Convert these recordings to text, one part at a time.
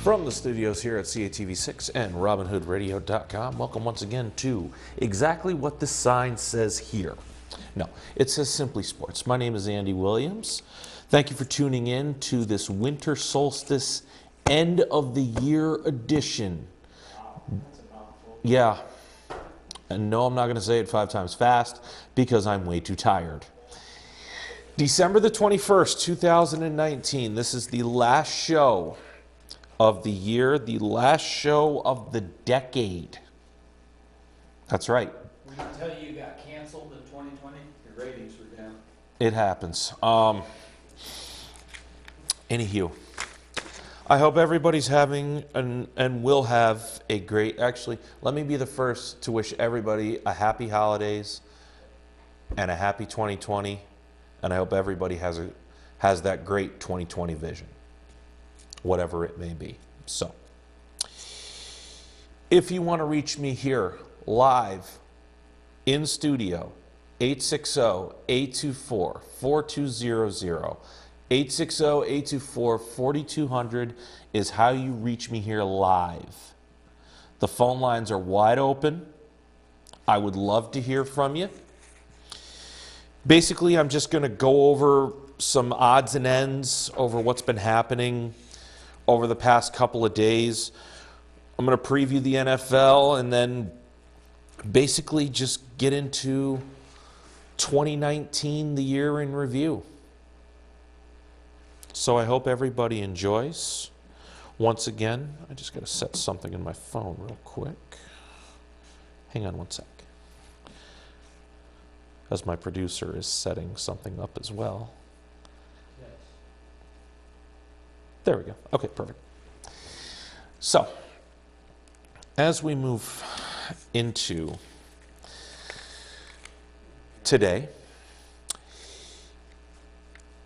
From the studios here at CATV6 and RobinHoodRadio.com, welcome once again to exactly what the sign says here. No, it says Simply Sports. My name is Andy Williams. Thank you for tuning in to this winter solstice end of the year edition. Yeah, and no, I'm not going to say it 5 times fast because I'm way too tired. December the 21st, 2019. This is the last show of the year, the last show of the decade. That's right. When I tell you got canceled in 2020, your ratings were down. It happens. Anywho, I hope everybody's having and will have a great, actually, let me be the first to wish everybody a happy holidays and a happy 2020. And I hope everybody has that great 2020 vision, whatever it may be. So, if you want to reach me here live in studio, 860-824-4200. 860-824-4200 is how you reach me here live. The phone lines are wide open. I would love to hear from you. Basically, I'm just going to go over some odds and ends over what's been happening over the past couple of days. I'm going to preview the NFL and then basically just get into 2019, the year in review. So I hope everybody enjoys. Once again, I just got to set something in my phone real quick. Hang on one sec. As my producer is setting something up as well. Yes. There we go. Okay, perfect. So, as we move into today,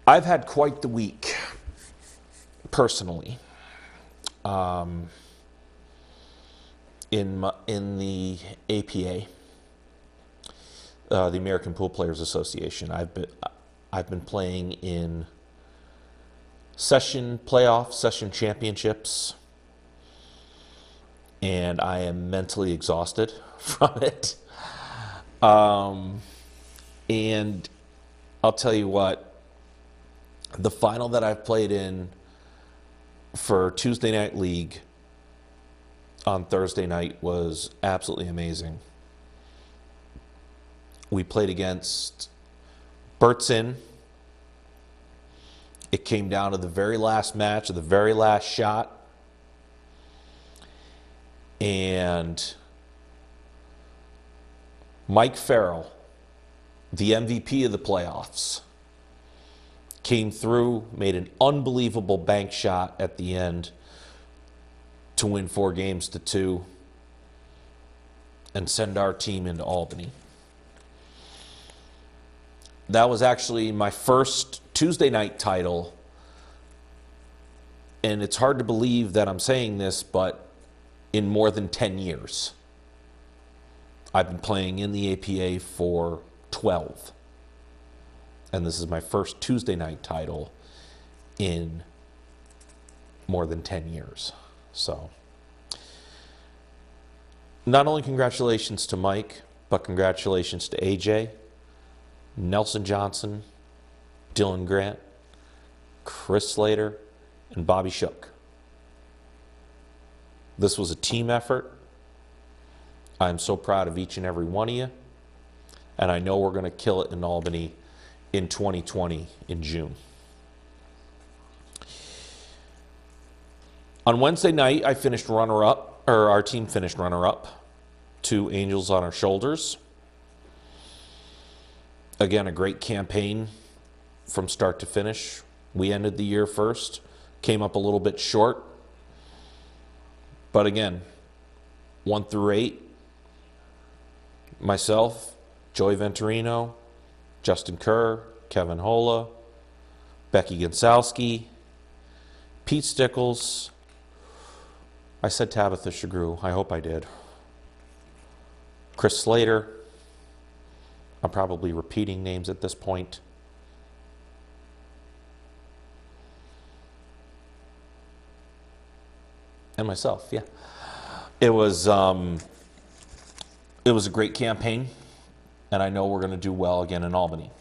I've had quite the week, personally, in the APA. The American Pool Players Association. I've been playing in session playoffs, session championships, and I am mentally exhausted from it. And I'll tell you what, the final that I've played in for Tuesday Night League on Thursday night was absolutely amazing. We played against Bertson. It came down to the very last match, the very last shot. And Mike Farrell, the MVP of the playoffs, came through, made an unbelievable bank shot at the end to win 4-2 and send our team into Albany. That was actually my first Tuesday night title. And it's hard to believe that I'm saying this, but in more than 10 years. I've been playing in the APA for 12. And this is my first Tuesday night title in more than 10 years. So, not only congratulations to Mike, but congratulations to AJ, Nelson Johnson, Dylan Grant, Chris Slater, and Bobby Shook. This was a team effort. I'm so proud of each and every one of you. And I know we're going to kill it in Albany in 2020 in June. On Wednesday night, I finished runner-up, or our team finished runner-up to Angels on Our Shoulders. Again, a great campaign from start to finish. We ended the year first, came up a little bit short. But again, 1 through 8, myself, Joey Venturino, Justin Kerr, Kevin Hola, Becky Gonsalski, Pete Stickles. I said Tabitha Shagru. I hope I did. Chris Slater. I'm probably repeating names at this point. And myself, yeah. It was a great campaign, and I know we're going to do well again in Albany.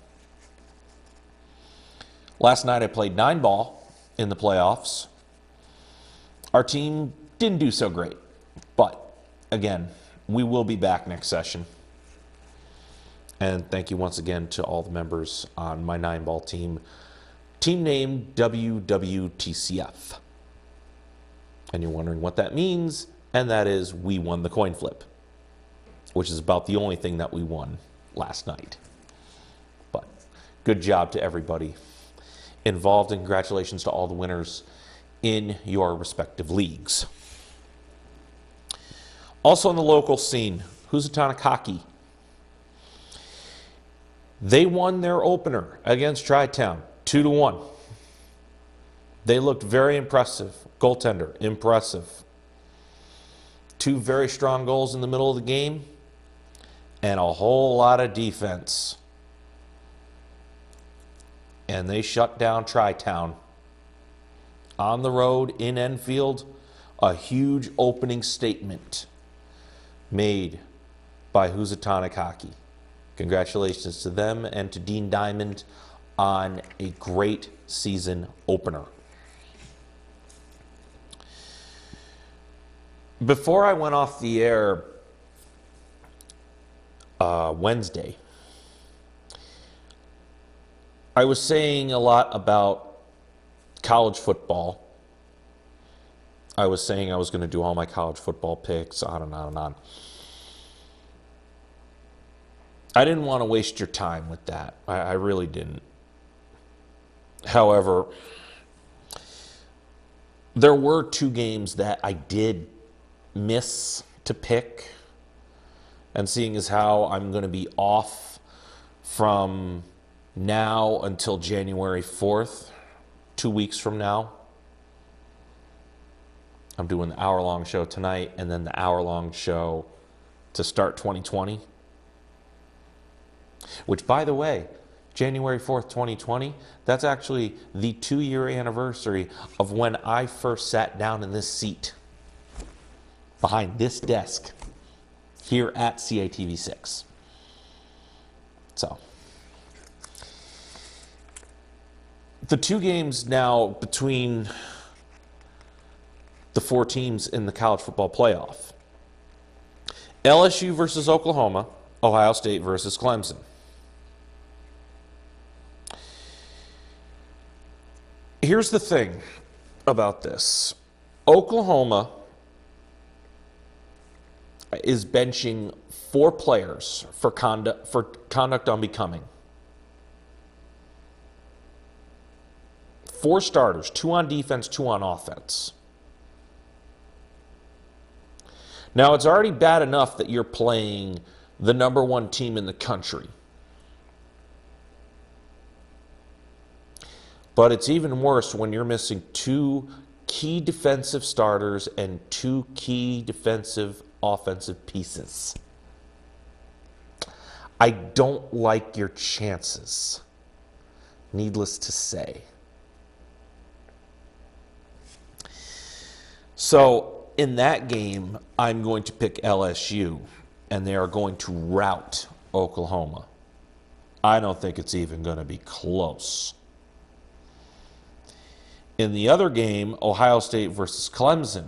Last night I played 9-ball in the playoffs. Our team didn't do so great, but again, we will be back next session. And thank you once again to all the members on my 9-ball team. Team name WWTCF. And you're wondering what that means, and that is we won the coin flip, which is about the only thing that we won last night. But good job to everybody involved, and congratulations to all the winners in your respective leagues. Also on the local scene, Housatonic Hockey. They won their opener against Tri-Town 2-1. They looked very impressive. Goaltender, impressive. 2 very strong goals in the middle of the game, and a whole lot of defense. And they shut down Tri-Town. On the road in Enfield, a huge opening statement made by Housatonic Hockey. Congratulations to them and to Dean Diamond on a great season opener. Before I went off the air Wednesday, I was saying a lot about college football. I was saying I was going to do all my college football picks, on and on and on. I didn't want to waste your time with that. I really didn't. However, there were 2 games that I did miss to pick. And seeing as how I'm going to be off from now until January 4th, 2 weeks from now, I'm doing the hour-long show tonight and then the hour-long show to start 2020. Which, by the way, January 4th, 2020, that's actually the 2-year anniversary of when I first sat down in this seat behind this desk here at CATV 6. So, the 2 games now between the 4 teams in the college football playoff. LSU versus Oklahoma, Ohio State versus Clemson. Here's the thing about this. Oklahoma is benching 4 players for conduct unbecoming. 4 starters, 2 on defense, 2 on offense. Now, it's already bad enough that you're playing the number 1 team in the country. But it's even worse when you're missing 2 key defensive starters and 2 key defensive offensive pieces. I don't like your chances, needless to say. So, in that game, I'm going to pick LSU, and they are going to rout Oklahoma. I don't think it's even going to be close. In the other game, Ohio State versus Clemson,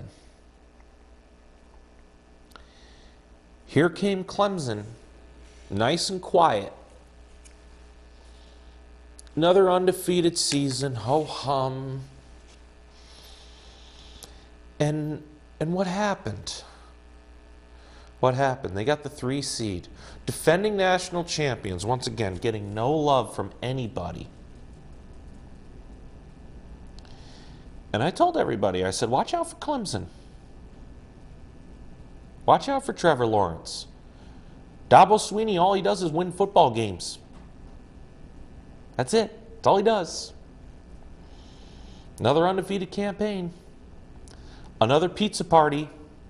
here came Clemson, nice and quiet. Another undefeated season, ho-hum. And what happened? What happened? They got the 3 seed. Defending national champions, once again, getting no love from anybody. And I told everybody, I said, watch out for Clemson. Watch out for Trevor Lawrence. Dabo Swinney, all he does is win football games. That's it. That's all he does. Another undefeated campaign. Another pizza party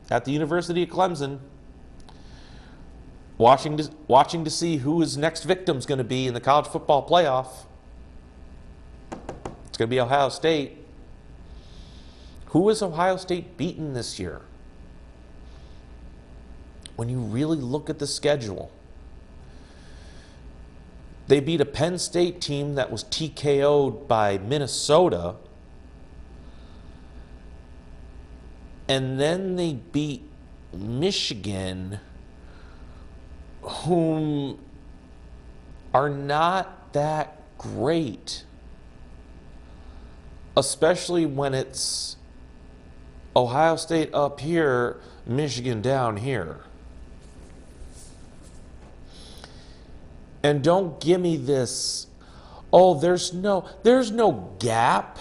at the University of Clemson. Watching to see who his next victim's going to be in the college football playoff. It's going to be Ohio State. Who has Ohio State beaten this year? When you really look at the schedule, they beat a Penn State team that was TKO'd by Minnesota, and then they beat Michigan, whom are not that great, especially when it's Ohio State up here, Michigan down here. And don't give me this, oh, there's no gap.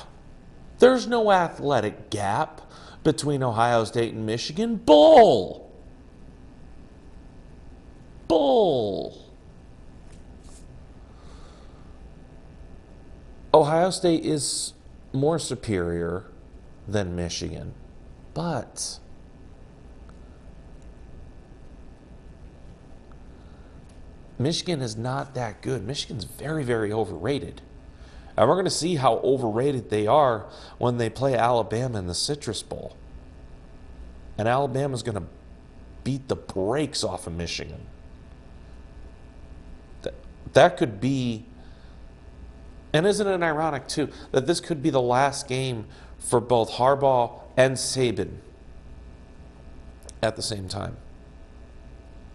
There's no athletic gap between Ohio State and Michigan. Bull. Ohio State is more superior than Michigan, but Michigan is not that good. Michigan's very, very overrated. And we're going to see how overrated they are when they play Alabama in the Citrus Bowl. And Alabama's going to beat the brakes off of Michigan. That could be, and isn't it ironic too, that this could be the last game for both Harbaugh and Saban at the same time.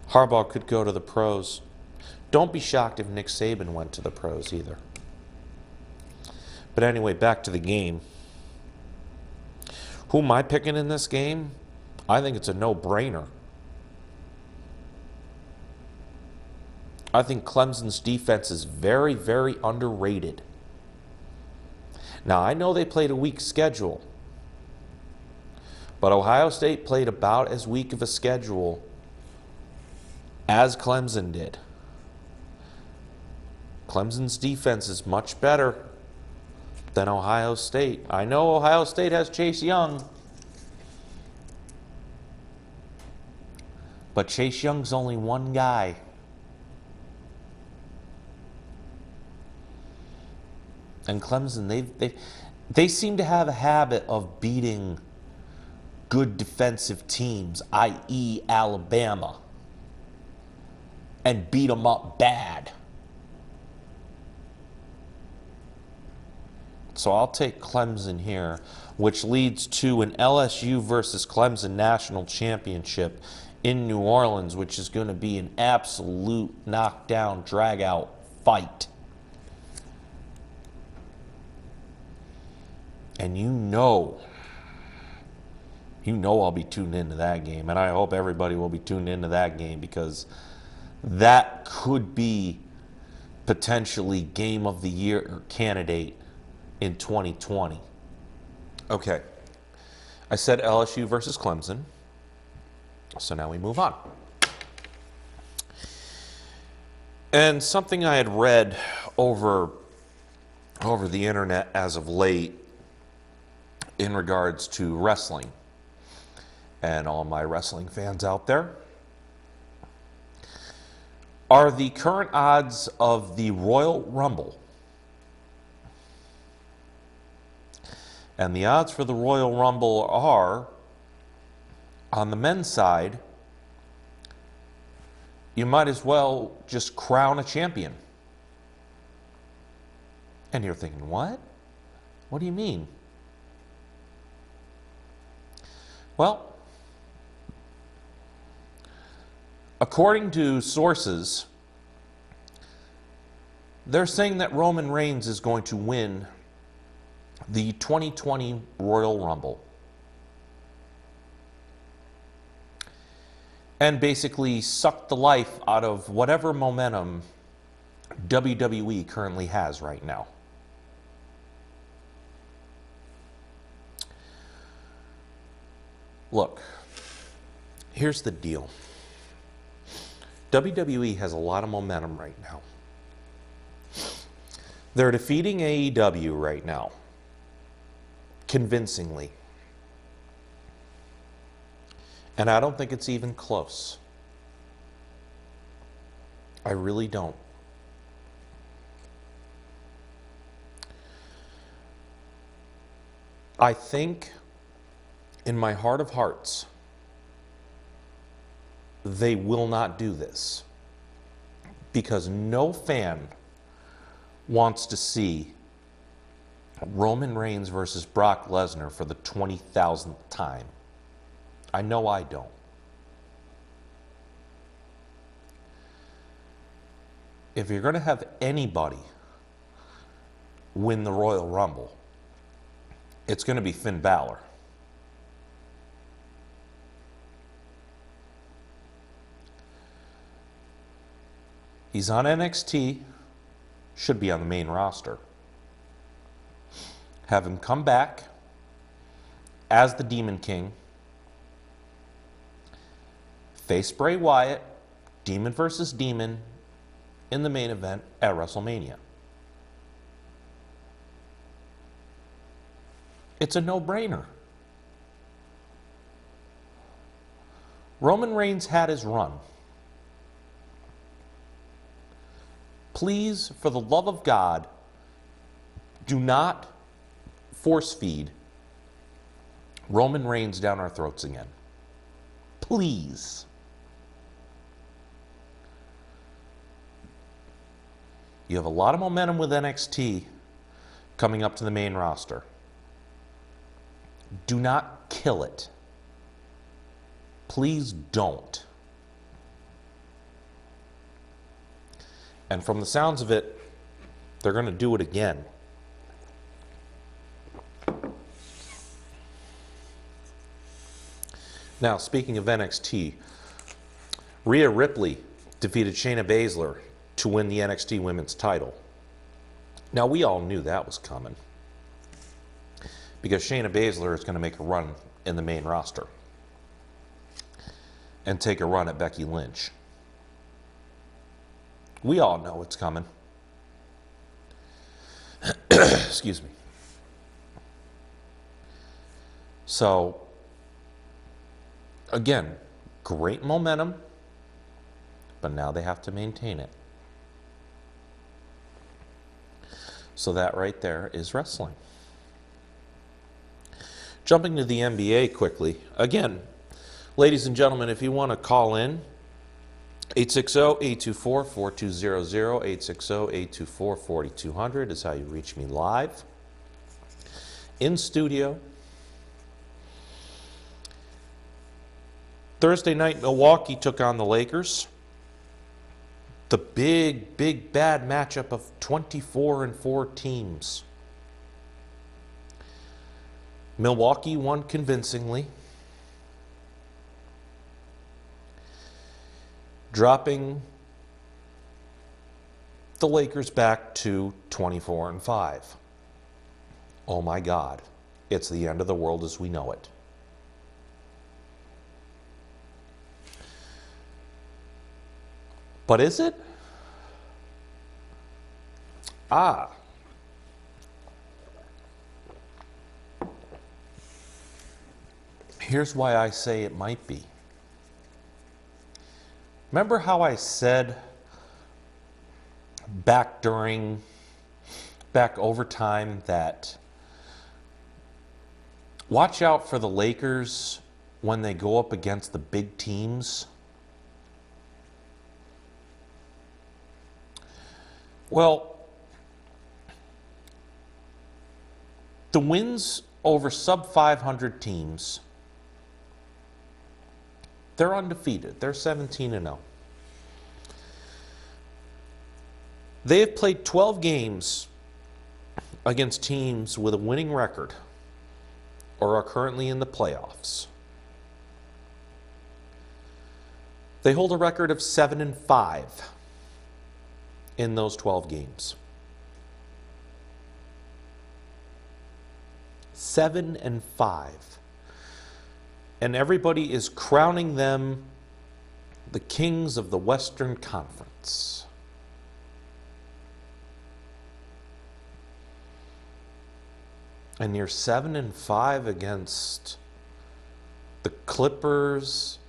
Harbaugh could go to the pros. Don't be shocked if Nick Saban went to the pros either. But anyway, back to the game. Who am I picking in this game? I think it's a no-brainer. I think Clemson's defense is very, very underrated. Now, I know they played a weak schedule, but Ohio State played about as weak of a schedule as Clemson did. Clemson's defense is much better than Ohio State. I know Ohio State has Chase Young, but Chase Young's only one guy. And Clemson, they seem to have a habit of beating good defensive teams, i.e. Alabama, and beat them up bad. So I'll take Clemson here, which leads to an LSU versus Clemson national championship in New Orleans, which is going to be an absolute knockdown, drag-out fight. And you know I'll be tuned into that game, and I hope everybody will be tuned into that game, because that could be potentially game of the year candidate in 2020. Okay, I said LSU versus Clemson, so now we move on. And something I had read over the internet as of late in regards to wrestling, and all my wrestling fans out there, are the current odds of the Royal Rumble. And the odds for the Royal Rumble are, on the men's side, you might as well just crown a champion. And you're thinking, what? What do you mean? Well, according to sources, they're saying that Roman Reigns is going to win the 2020 Royal Rumble. And basically suck the life out of whatever momentum WWE currently has right now. Look, here's the deal. WWE has a lot of momentum right now. They're defeating AEW right now, convincingly. And I don't think it's even close. I really don't. I think in my heart of hearts, they will not do this, because no fan wants to see Roman Reigns versus Brock Lesnar for the 20,000th time. I know I don't. If you're going to have anybody win the Royal Rumble, it's going to be Finn Balor. He's on NXT, should be on the main roster. Have him come back as the Demon King, face Bray Wyatt, Demon versus Demon, in the main event at WrestleMania. It's a no-brainer. Roman Reigns had his run. Please, for the love of God, do not force feed Roman Reigns down our throats again. Please. You have a lot of momentum with NXT coming up to the main roster. Do not kill it. Please don't. And from the sounds of it, they're going to do it again. Now, speaking of NXT, Rhea Ripley defeated Shayna Baszler to win the NXT Women's title. Now, we all knew that was coming, because Shayna Baszler is going to make a run in the main roster and take a run at Becky Lynch. We all know it's coming. Excuse me. So, again, great momentum, but now they have to maintain it. So that right there is wrestling. Jumping to the NBA quickly. Again, ladies and gentlemen, if you want to call in, 860-824-4200, 860-824-4200 is how you reach me live. In studio. Thursday night, Milwaukee took on the Lakers. The big, big, bad matchup of 24-4 teams. Milwaukee won convincingly, dropping the Lakers back to 24-5. Oh my God, it's the end of the world as we know it. But is it? Here's why I say it might be. Remember how I said back overtime that watch out for the Lakers when they go up against the big teams? Well, the wins over sub-500 teams, they're undefeated. They're 17-0. They have played 12 games against teams with a winning record or are currently in the playoffs. They hold a record of 7-5 in those 12 games. 7-5. And everybody is crowning them the kings of the Western Conference. And you're 7-5 against the Clippers,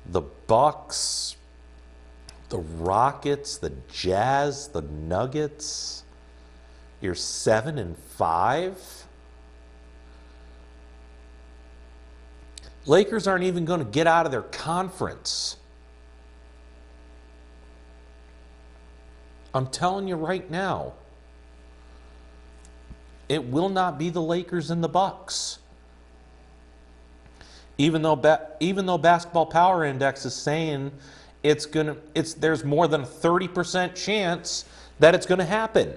the Bucks, the Rockets, the Jazz, the Nuggets. You're 7-5. Lakers aren't even going to get out of their conference. I'm telling you right now, it will not be the Lakers and the Bucks. Even though Basketball Power Index is saying there's more than a 30% chance that it's going to happen.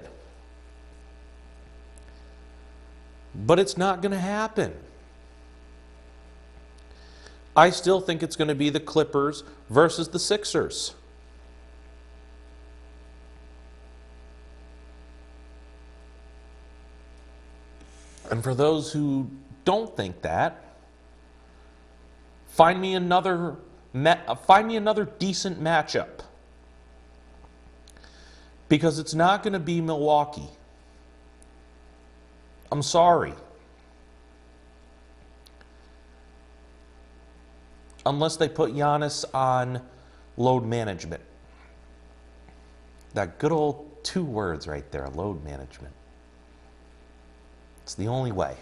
But it's not going to happen. I still think it's going to be the Clippers versus the Sixers. And for those who don't think that, find me another decent matchup. Because it's not going to be Milwaukee. I'm sorry. Unless they put Giannis on load management. That good old 2 words right there, load management. It's the only way.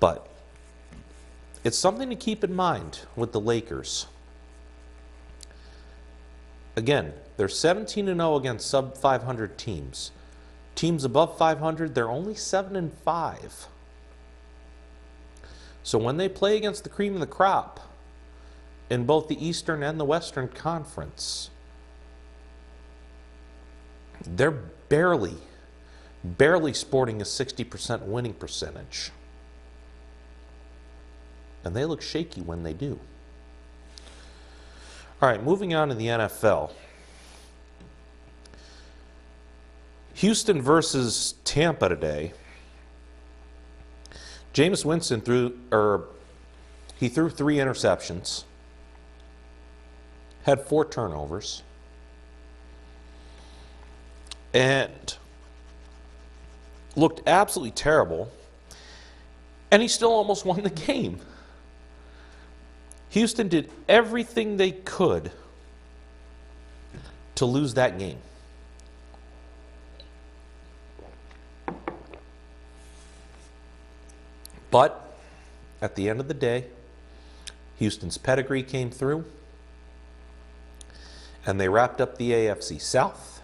But it's something to keep in mind with the Lakers. Again, they're 17-0 against sub-500 teams. Teams above 500, they're only 7-5. So when they play against the cream of the crop in both the Eastern and the Western Conference, they're barely sporting a 60% winning percentage. And they look shaky when they do. All right, moving on to the NFL. Houston versus Tampa today. Jameis Winston threw 3 interceptions, had 4 turnovers, and looked absolutely terrible, and he still almost won the game. Houston did everything they could to lose that game. But at the end of the day, Houston's pedigree came through, and they wrapped up the AFC South,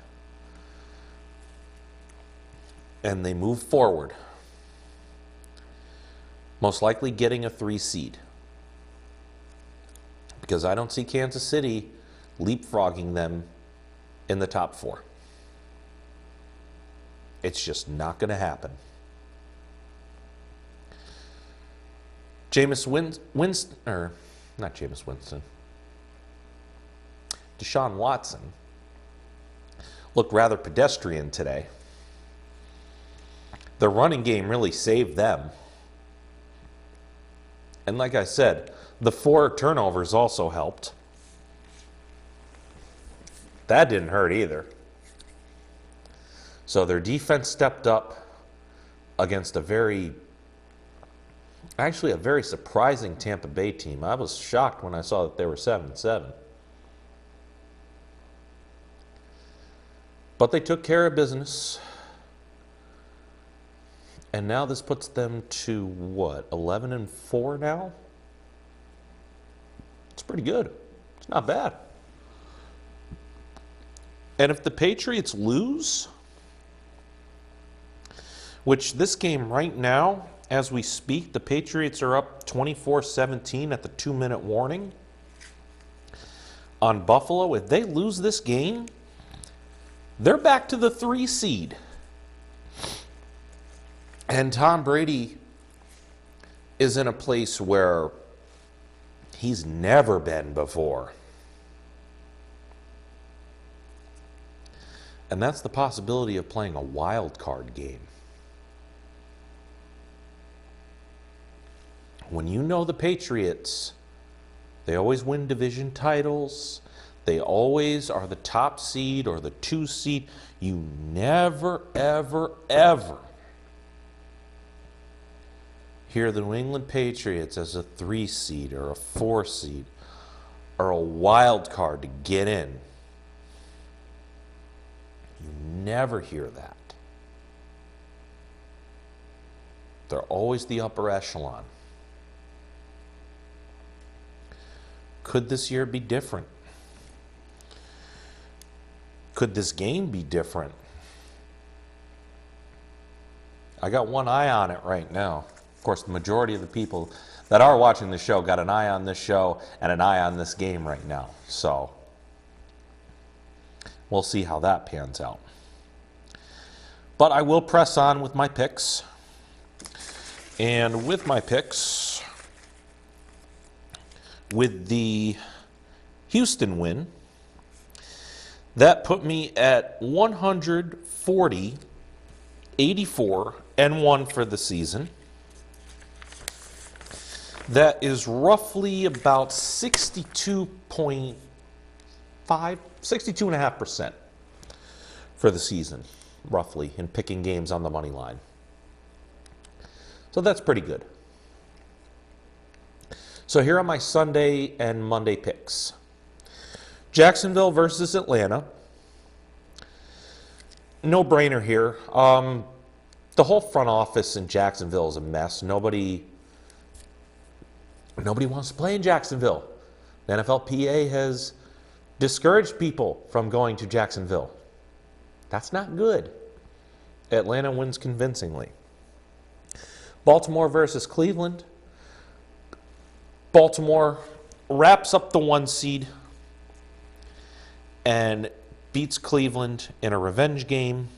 and they moved forward, most likely getting a 3 seed. Because I don't see Kansas City leapfrogging them in the top 4. It's just not going to happen. Deshaun Watson looked rather pedestrian today. The running game really saved them. And like I said, the 4 turnovers also helped. That didn't hurt either. So their defense stepped up against a very surprising Tampa Bay team. I was shocked when I saw that they were 7-7. But they took care of business. And now this puts them to what, 11-4 now? It's pretty good. It's not bad. And if the Patriots lose, which this game right now, as we speak, the Patriots are up 24-17 at the 2-minute warning on Buffalo. If they lose this game, they're back to the 3 seed. And Tom Brady is in a place where he's never been before. And that's the possibility of playing a wild card game. When you know the Patriots, they always win division titles. They always are the top seed or the 2 seed. You never, ever, ever hear the New England Patriots as a 3 seed or a 4 seed or a wild card to get in. You never hear that. They're always the upper echelon. Could this year be different? Could this game be different? I got one eye on it right now. Of course, the majority of the people that are watching the show got an eye on this show and an eye on this game right now. So we'll see how that pans out. But I will press on with my picks. And with my picks, with the Houston win, that put me at 140, 84, and 1 for the season. That is roughly about 62.5% for the season, roughly, in picking games on the money line. So that's pretty good. So here are my Sunday and Monday picks. Jacksonville versus Atlanta. No brainer here. The whole front office in Jacksonville is a mess. Nobody wants to play in Jacksonville. The NFLPA has discouraged people from going to Jacksonville. That's not good. Atlanta wins convincingly. Baltimore versus Cleveland. Baltimore wraps up the 1 seed and beats Cleveland in a revenge game,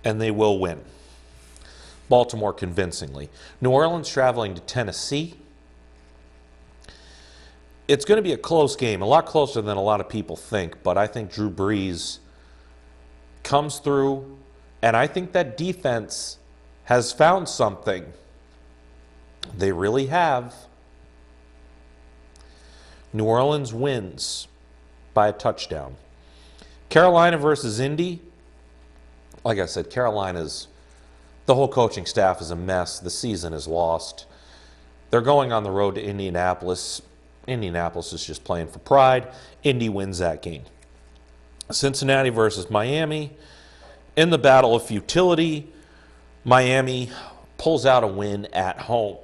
and they will win. Baltimore convincingly. New Orleans traveling to Tennessee. It's going to be a close game, a lot closer than a lot of people think, but I think Drew Brees comes through, and I think that defense has found something. They really have. New Orleans wins by a touchdown. Carolina versus Indy. Like I said, the whole coaching staff is a mess. The season is lost. They're going on the road to Indianapolis. Indianapolis is just playing for pride. Indy wins that game. Cincinnati versus Miami. In the battle of futility, Miami pulls out a win at home.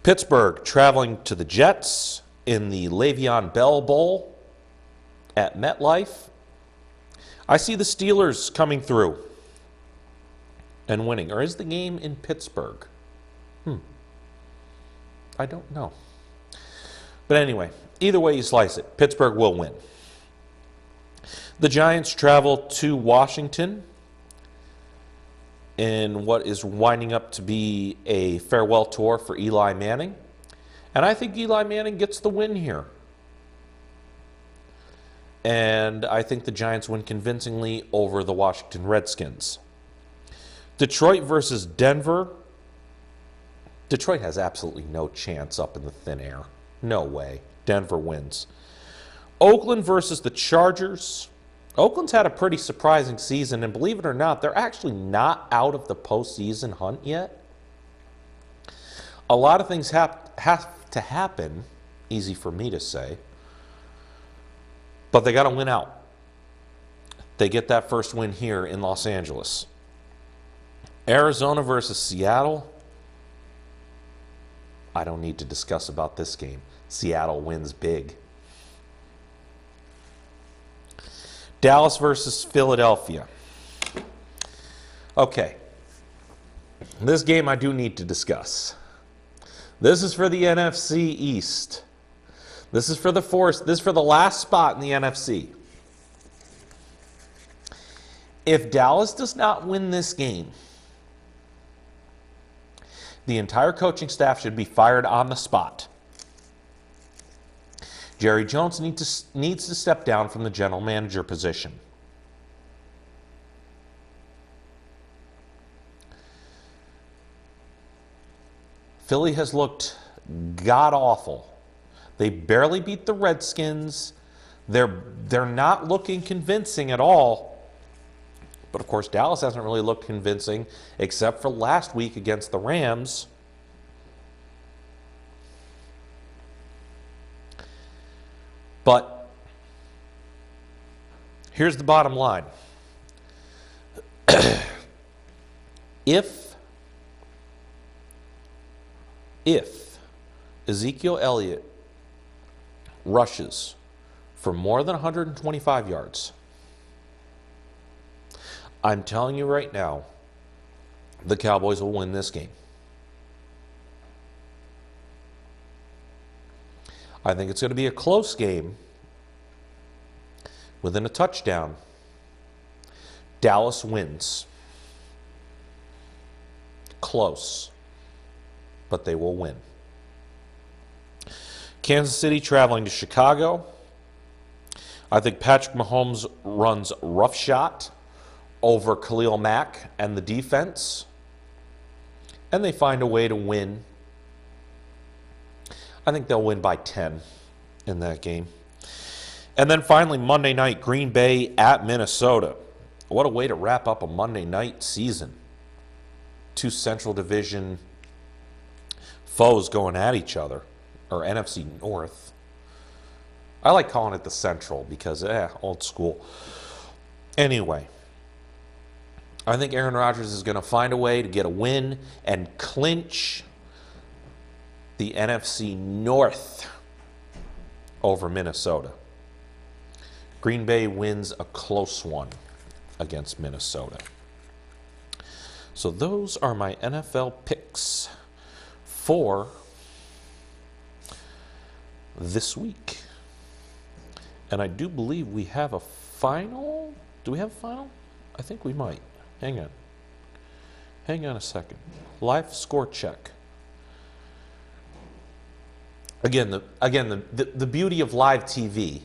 Pittsburgh traveling to the Jets in the Le'Veon Bell Bowl at MetLife. I see the Steelers coming through and winning. Or is the game in Pittsburgh? I don't know. But anyway, either way you slice it, Pittsburgh will win. The Giants travel to Washington in what is winding up to be a farewell tour for Eli Manning. And I think Eli Manning gets the win here. And I think the Giants win convincingly over the Washington Redskins. Detroit versus Denver. Detroit has absolutely no chance up in the thin air. No way. Denver wins. Oakland versus the Chargers. Oakland's had a pretty surprising season, and believe it or not, they're actually not out of the postseason hunt yet. A lot of things have to happen, easy for me to say, but they got to win out. They get that first win here in Los Angeles. Arizona versus Seattle. I don't need to discuss about this game. Seattle wins big. Dallas versus Philadelphia. Okay. This game I do need to discuss. This is for the NFC East. This is for the last spot in the NFC. If Dallas does not win this game, the entire coaching staff should be fired on the spot. Jerry Jones needs to step down from the general manager position. Philly has looked god-awful. They barely beat the Redskins. They're not looking convincing at all. But, of course, Dallas hasn't really looked convincing except for last week against the Rams. But here's the bottom line. If Ezekiel Elliott rushes for more than 125 yards, I'm telling you right now, the Cowboys will win this game. I think it's going to be a close game within a touchdown. Dallas wins. Close, but they will win. Kansas City traveling to Chicago. I think Patrick Mahomes runs roughshod over Khalil Mack and the defense, and they find a way to win. I think they'll win by 10 in that game. And then finally, Monday night, Green Bay at Minnesota. What a way to wrap up a Monday night season. Two Central Division foes going at each other, or NFC North. I like calling it the Central because, old school. Anyway, I think Aaron Rodgers is going to find a way to get a win and clinch the NFC North over Minnesota. Green Bay wins a close one against Minnesota. So those are my NFL picks for this week. And I do believe we have a final. Do we have a final? I think we might. Hang on. Hang on a second. Live score check. Again, the beauty of live TV.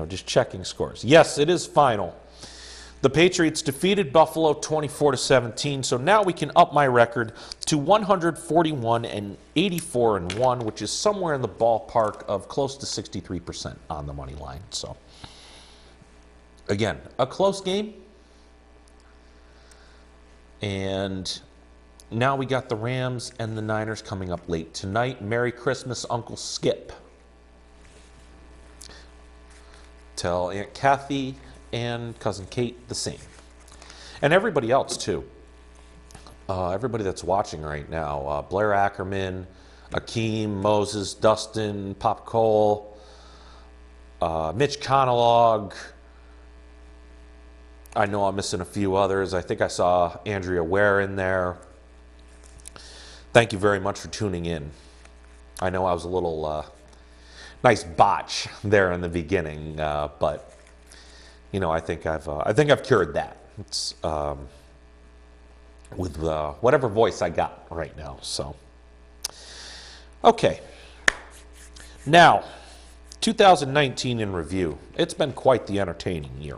Just checking scores. Yes, it is final. The Patriots defeated Buffalo 24-17, so now we can up my record to 141-84-1, which is somewhere in the ballpark of close to 63% on the money line. So, again, a close game. And now we got the Rams and the Niners coming up late tonight. Merry Christmas, Uncle Skip. Tell Aunt Kathy and Cousin Kate the same. And everybody else, too. Everybody that's watching right now. Blair Ackerman, Akeem, Moses, Dustin, Pop Cole, Mitch Conolog. I know I'm missing a few others. I think I saw Andrea Ware in there. Thank you very much for tuning in. I know I was a little nice botch there in the beginning, but I think I've cured that. It's with whatever voice I got right now. So, okay. Now, 2019 in review. It's been quite the entertaining year.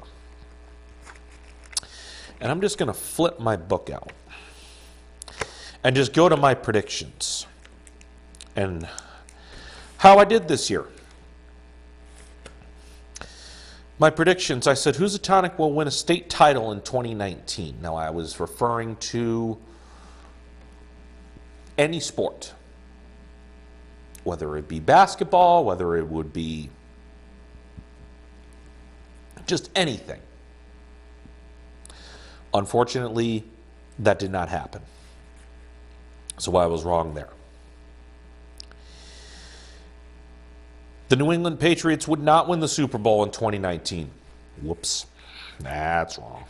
And I'm just going to flip my book out and just go to my predictions and how I did this year. My predictions, I said Housatonic will win a state title in 2019. Now, I was referring to any sport, whether it be basketball, whether it would be just anything. Unfortunately, that did not happen. So I was wrong there. The New England Patriots would not win the Super Bowl in 2019. Whoops. That's wrong.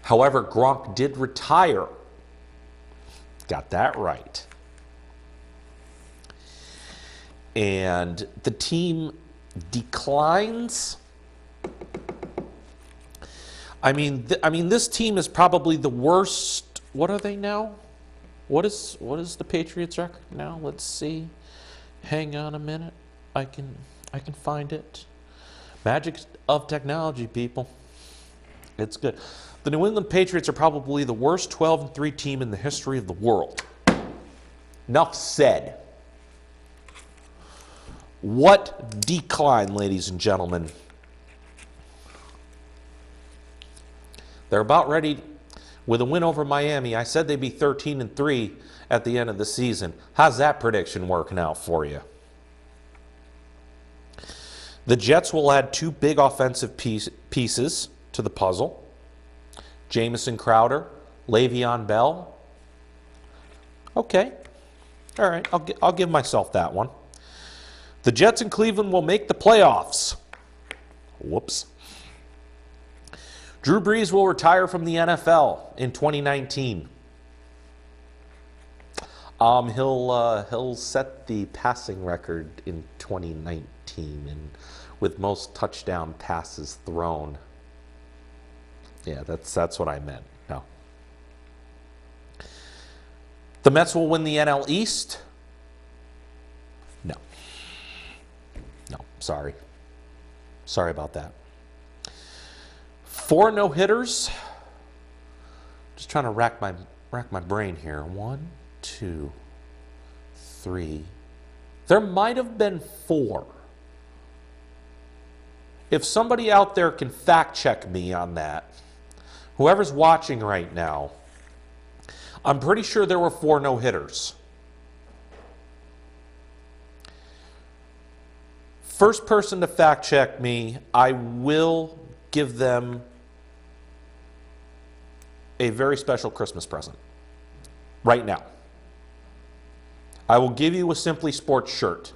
However, Gronk did retire. Got that right. And the team declines. I mean, this team is probably the worst. What are they now? What is the Patriots' record now? Let's see. Hang on a minute. I can find it. Magic of technology, people. It's good. The New England Patriots are probably the worst 12-3 team in the history of the world. Enough said. What decline, ladies and gentlemen? They're about ready with a win over Miami. I said they'd be 13-3 at the end of the season. How's that prediction working out for you? The Jets will add two big offensive pieces to the puzzle. Jamison Crowder, Le'Veon Bell. Okay. All right. I'll give myself that one. The Jets in Cleveland will make the playoffs. Whoops. Drew Brees will retire from the NFL in 2019. He'll set the passing record in 2019 and with most touchdown passes thrown. Yeah, that's what I meant. No. The Mets will win the NL East. No. No, sorry. Sorry about that. 4 no-hitters. Just trying to rack my brain here. 1, 2, 3. There might have been 4. If somebody out there can fact check me on that, whoever's watching right now, I'm pretty sure there were 4 no-hitters. First person to fact check me, I will give them a very special Christmas present right now. I will give you a Simply Sports shirt.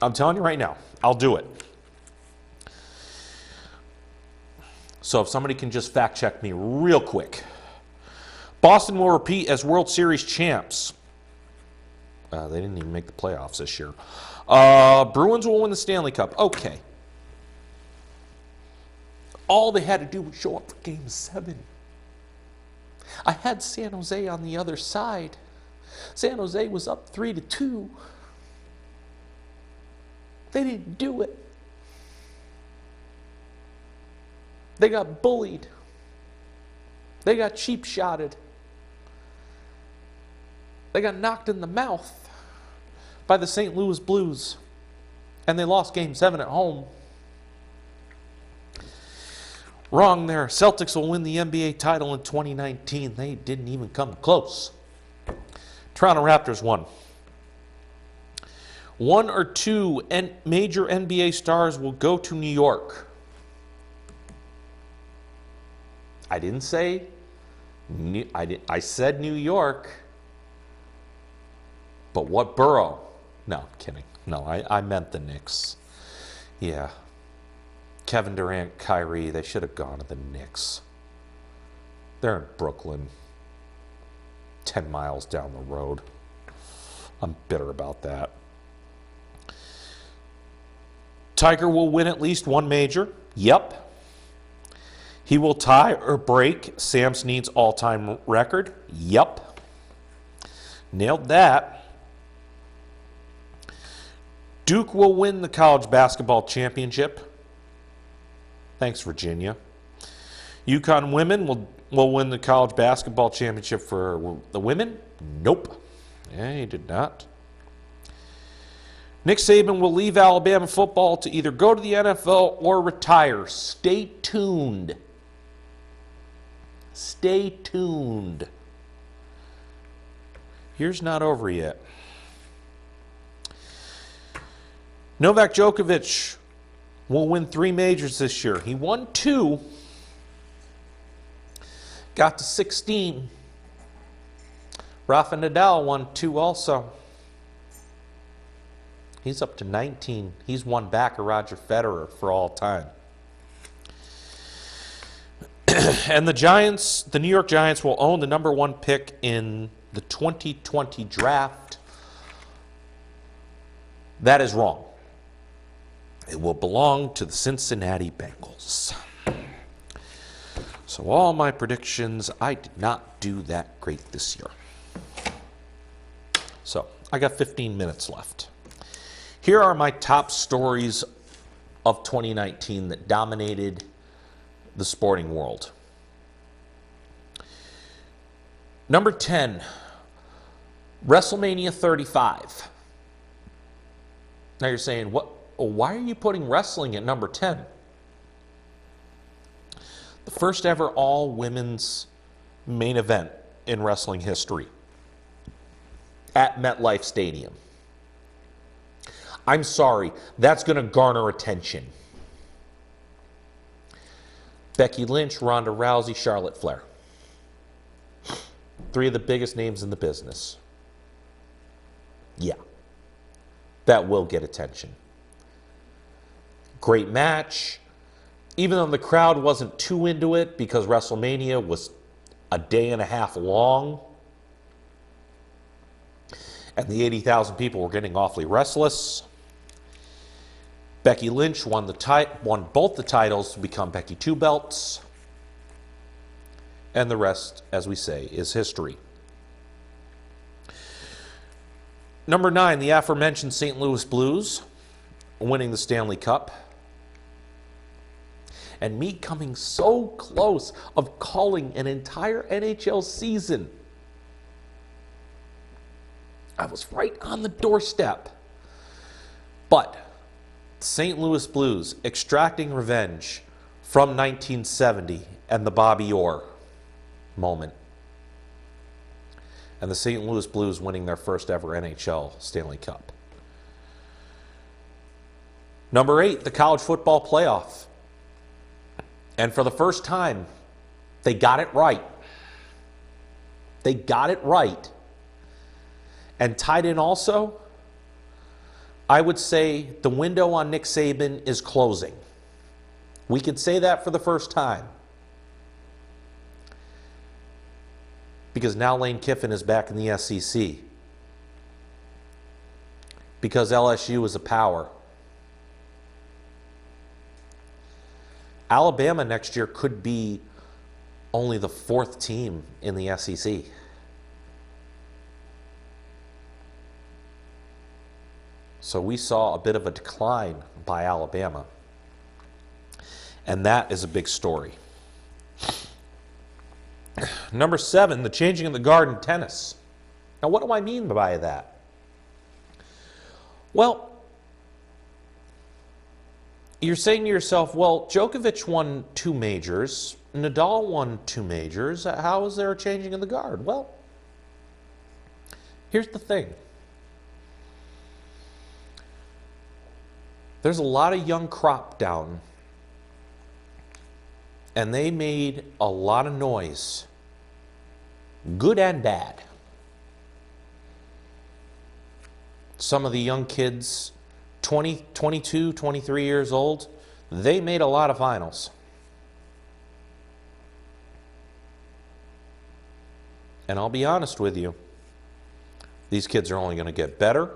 I'm telling you right now, I'll do it. So if somebody can just fact check me real quick. Boston will repeat as World Series champs. They didn't even make the playoffs this year. Bruins will win the Stanley Cup. Okay. All they had to do was show up for Game 7. I had San Jose on the other side. San Jose was up 3-2. They didn't do it. They got bullied. They got cheap-shotted. They got knocked in the mouth by the St. Louis Blues. And they lost Game 7 at home. Wrong there. Celtics will win the NBA title in 2019. They didn't even come close. Toronto Raptors won. 1 or 2 major NBA stars will go to New York. I didn't say, I said New York, but what borough? No, I'm kidding. No, I meant the Knicks. Yeah. Kevin Durant, Kyrie, they should have gone to the Knicks. They're in Brooklyn, 10 miles down the road. I'm bitter about that. Tiger will win at least 1 major. Yep. He will tie or break Sam Snead's all-time record. Yep. Nailed that. Duke will win the college basketball championship. Thanks, Virginia. UConn women will win the college basketball championship for the women. Nope. Yeah, he did not. Nick Saban will leave Alabama football to either go to the NFL or retire. Stay tuned. Stay tuned. Here's not over yet. Novak Djokovic will win 3 majors this year. He won 2. Got to 16. Rafa Nadal won 2 also. He's up to 19. He's one back of Roger Federer for all time. And the New York Giants will own the number 1 pick in the 2020 draft. That is wrong. It will belong to the Cincinnati Bengals. So all my predictions, I did not do that great this year. So I got 15 minutes left. Here are my top stories of 2019 that dominated the sporting world. Number 10, WrestleMania 35. Now you're saying, why are you putting wrestling at number 10? The first ever all-women's main event in wrestling history at MetLife Stadium. I'm sorry, that's going to garner attention. Becky Lynch, Ronda Rousey, Charlotte Flair. Three of the biggest names in the business. Yeah. That will get attention. Great match. Even though the crowd wasn't too into it because WrestleMania was a day and a half long and the 80,000 people were getting awfully restless. Becky Lynch won both the titles to become Becky Two Belts. And the rest, as we say, is history. Number 9, the aforementioned St. Louis Blues winning the Stanley Cup. And me coming so close of calling an entire NHL season. I was right on the doorstep. But St. Louis Blues extracting revenge from 1970 and the Bobby Orr moment. And the St. Louis Blues winning their first ever NHL Stanley Cup. Number 8, the college football playoff. And for the first time, they got it right. They got it right. And tied in also, I would say the window on Nick Saban is closing. We could say that for the first time. Because now Lane Kiffin is back in the SEC. Because LSU is a power. Alabama next year could be only the 4th team in the SEC. So we saw a bit of a decline by Alabama. And that is a big story. Number 7, the changing of the guard in tennis. Now, what do I mean by that? Well, you're saying to yourself, well, Djokovic won 2 majors, Nadal won 2 majors. How is there a changing of the guard? Well, here's the thing. There's a lot of young crop down, and they made a lot of noise, good and bad. Some of the young kids, 20, 22, 23 years old, they made a lot of finals. And I'll be honest with you, these kids are only going to get better.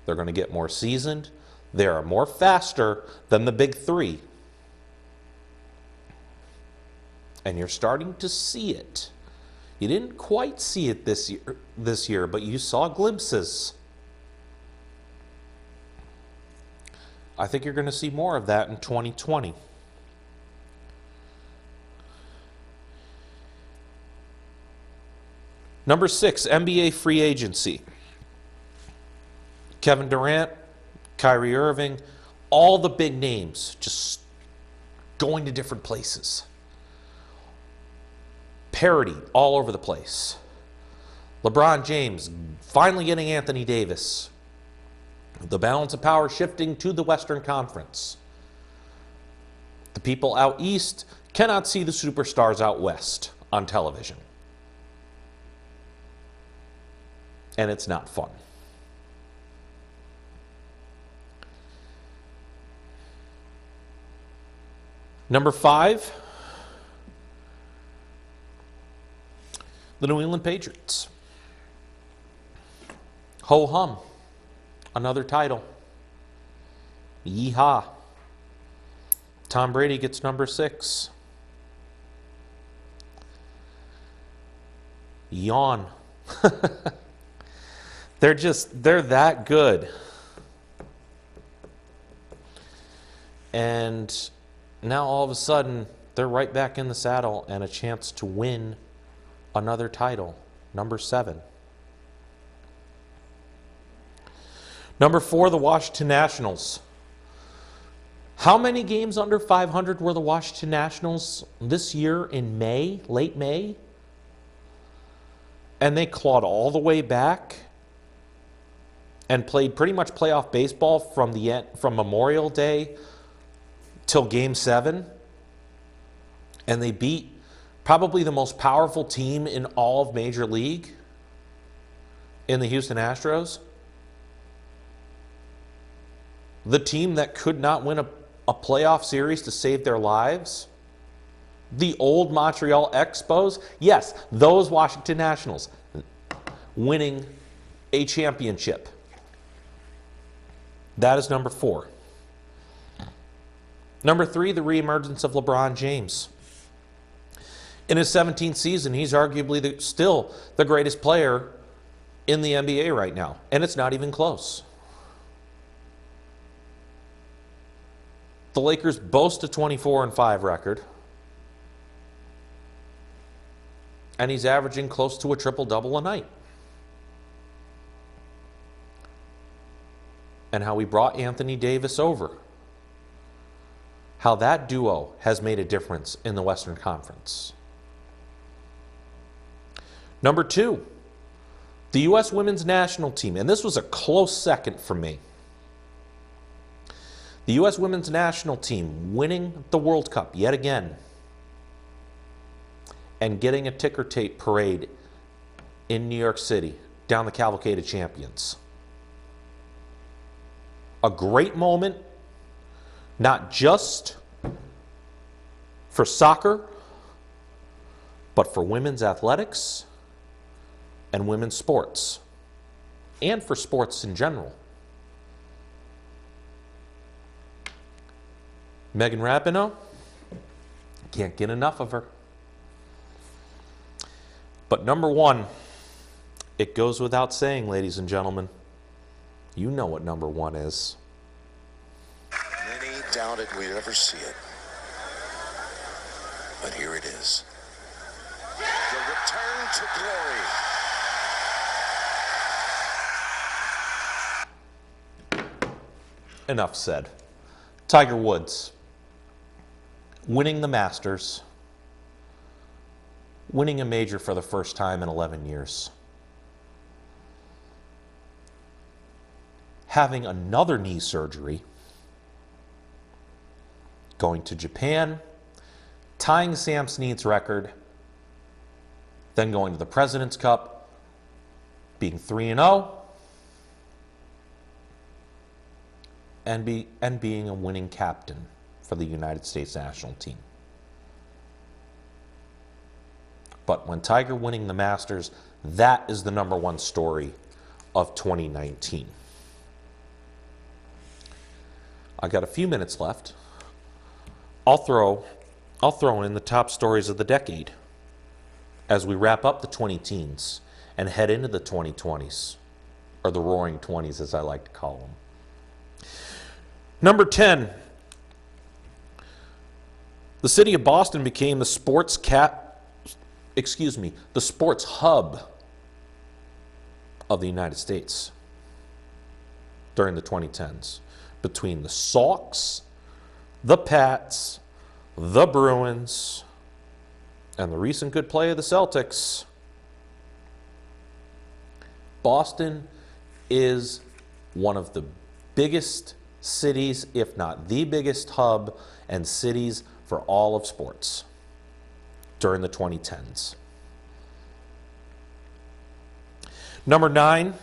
They're going to get more seasoned. They are more faster than the big 3. And you're starting to see it. You didn't quite see it this year, but you saw glimpses. I think you're going to see more of that in 2020. Number 6, NBA free agency. Kevin Durant, Kyrie Irving, all the big names just going to different places. Parity all over the place. LeBron James finally getting Anthony Davis. The balance of power shifting to the Western Conference. The people out east cannot see the superstars out west on television. And it's not fun. Number 5, the New England Patriots. Ho-hum. Another title. Yeehaw. Tom Brady gets number 6. Yawn. They're that good. And now all of a sudden, they're right back in the saddle and a chance to win another title. Number 7. Number 4, the Washington Nationals. How many games under 500 were the Washington Nationals this year in May, late May? And they clawed all the way back and played pretty much playoff baseball from Memorial Day till Game 7. And they beat probably the most powerful team in all of Major League in the Houston Astros. The team that could not win a playoff series to save their lives. The old Montreal Expos. Yes, those Washington Nationals winning a championship. That is number 4. Number 3, the reemergence of LeBron James. In his 17th season, he's arguably still the greatest player in the NBA right now. And it's not even close. The Lakers boast a 24-5 record. And he's averaging close to a triple-double a night. And how he brought Anthony Davis over. How that duo has made a difference in the Western Conference. Number 2, the U.S. women's national team. And this was a close second for me. The U.S. women's national team winning the World Cup yet again. And getting a ticker tape parade in New York City down the Cavalcade of Champions. A great moment, not just for soccer, but for women's athletics and women's sports, and for sports in general. Megan Rapinoe, can't get enough of her. But number 1, it goes without saying, ladies and gentlemen, you know what number 1 is. Many doubted we'd ever see it. But here it is. The return to glory. Enough said. Tiger Woods, winning the Masters, winning a major for the first time in 11 years. Having another knee surgery, going to Japan, tying Sam Snead's record, then going to the President's Cup, being 3-0, and being a winning captain for the United States national team. But when Tiger winning the Masters, that is the number 1 story of 2019. I got a few minutes left. I'll throw in the top stories of the decade as we wrap up the 20-teens and head into the 2020s, or the roaring 20s as I like to call them. Number 10, the city of Boston became the sports hub of the United States during the 2010s. Between the Sox, the Pats, the Bruins, and the recent good play of the Celtics, Boston is one of the biggest cities, if not the biggest hub and cities for all of sports during the 2010s. Number 9,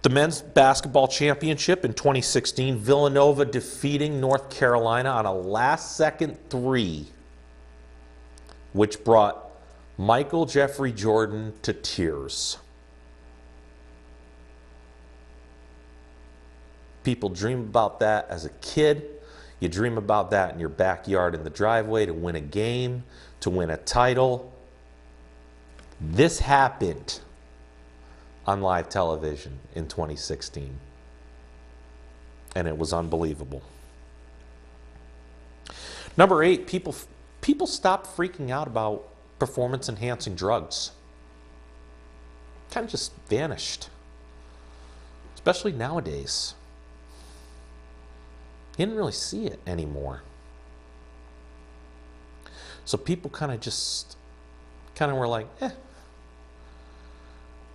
the men's basketball championship in 2016, Villanova defeating North Carolina on a last-second 3, which brought Michael Jeffrey Jordan to tears. People dream about that as a kid. You dream about that in your backyard in the driveway to win a game, to win a title. This happened on live television in 2016. And it was unbelievable. Number 8, people stopped freaking out about performance-enhancing drugs. Kind of just vanished. Especially nowadays. You didn't really see it anymore. So people kind of were like, eh.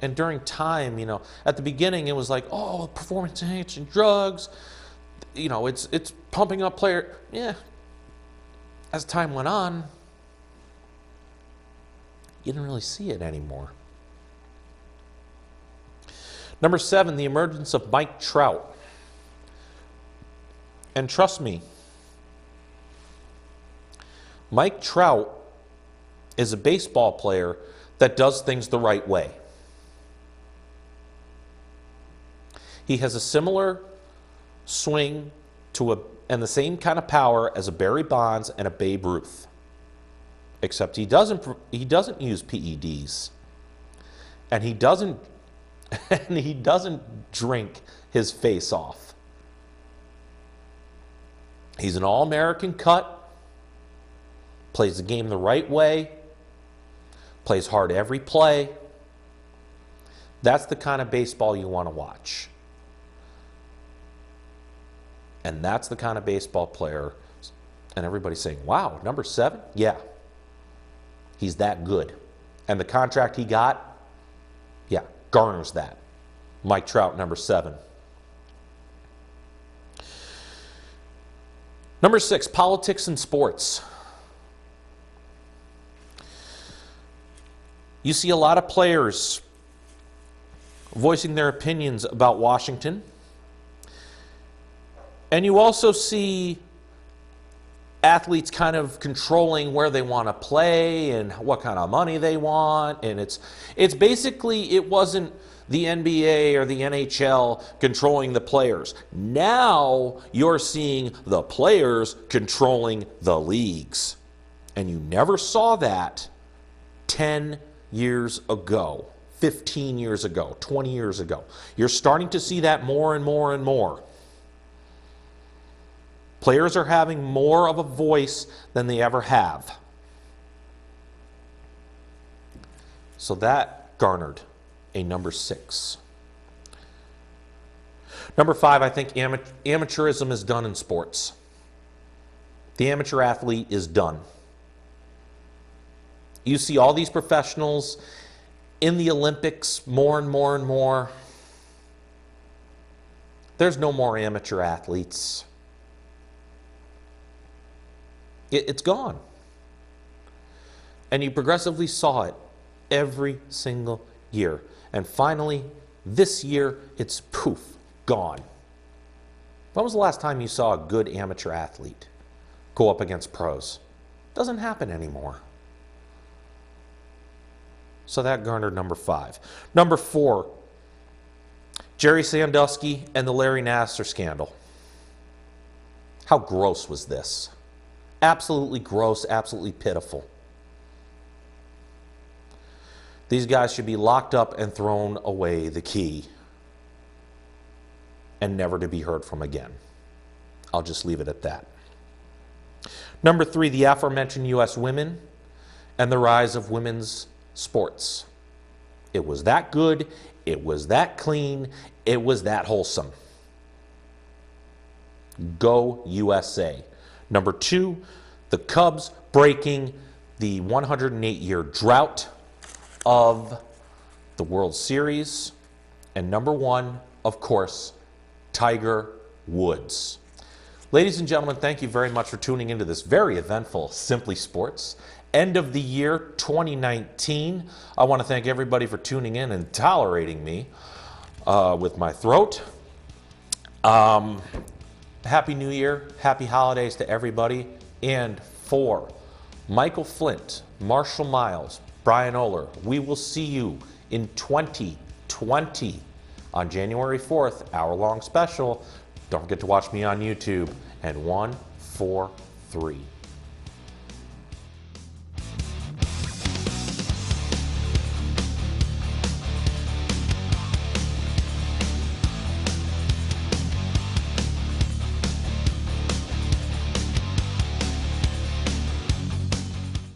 And during time, at the beginning it was like, oh, performance enhancing drugs, it's pumping up player. Yeah. As time went on, you didn't really see it anymore. Number 7, the emergence of Mike Trout. And trust me, Mike Trout is a baseball player that does things the right way. He has a similar swing and the same kind of power as a Barry Bonds and a Babe Ruth, except he doesn't use PEDs, and he doesn't drink his face off. He's an all-American cut, plays the game the right way, plays hard every play. That's the kind of baseball you want to watch. And that's the kind of baseball player, and everybody's saying, wow, number 7? Yeah, he's that good. And the contract he got, yeah, garners that. Mike Trout, number 7. Number 6, politics and sports. You see a lot of players voicing their opinions about Washington. And you also see athletes kind of controlling where they want to play and what kind of money they want. And it's basically, it wasn't the NBA or the NHL controlling the players. Now you're seeing the players controlling the leagues. And you never saw that 10 years ago, 15 years ago, 20 years ago. You're starting to see that more and more and more. Players are having more of a voice than they ever have. So that garnered a number 6. Number 5, I think amateurism is done in sports. The amateur athlete is done. You see all these professionals in the Olympics more and more and more. There's no more amateur athletes. It's gone. And you progressively saw it every single year. And finally, this year, it's poof, gone. When was the last time you saw a good amateur athlete go up against pros? Doesn't happen anymore. So that garnered number 5. Number 4, Jerry Sandusky and the Larry Nassar scandal. How gross was this? Absolutely gross, absolutely pitiful. These guys should be locked up and thrown away the key and never to be heard from again. I'll just leave it at that. Number 3, the aforementioned U.S. women and the rise of women's sports. It was that good, it was that clean, it was that wholesome. Go USA. Number 2, the Cubs breaking the 108-year drought of the World Series. And number 1, of course, Tiger Woods. Ladies and gentlemen, thank you very much for tuning into this very eventful Simply Sports end of the year 2019. I want to thank everybody for tuning in and tolerating me with my throat. Happy New Year, happy holidays to everybody. And for Michael Flint, Marshall Miles, Brian Oler, we will see you in 2020 on January 4th, hour-long special. Don't forget to watch me on YouTube. And 1, 4, 3.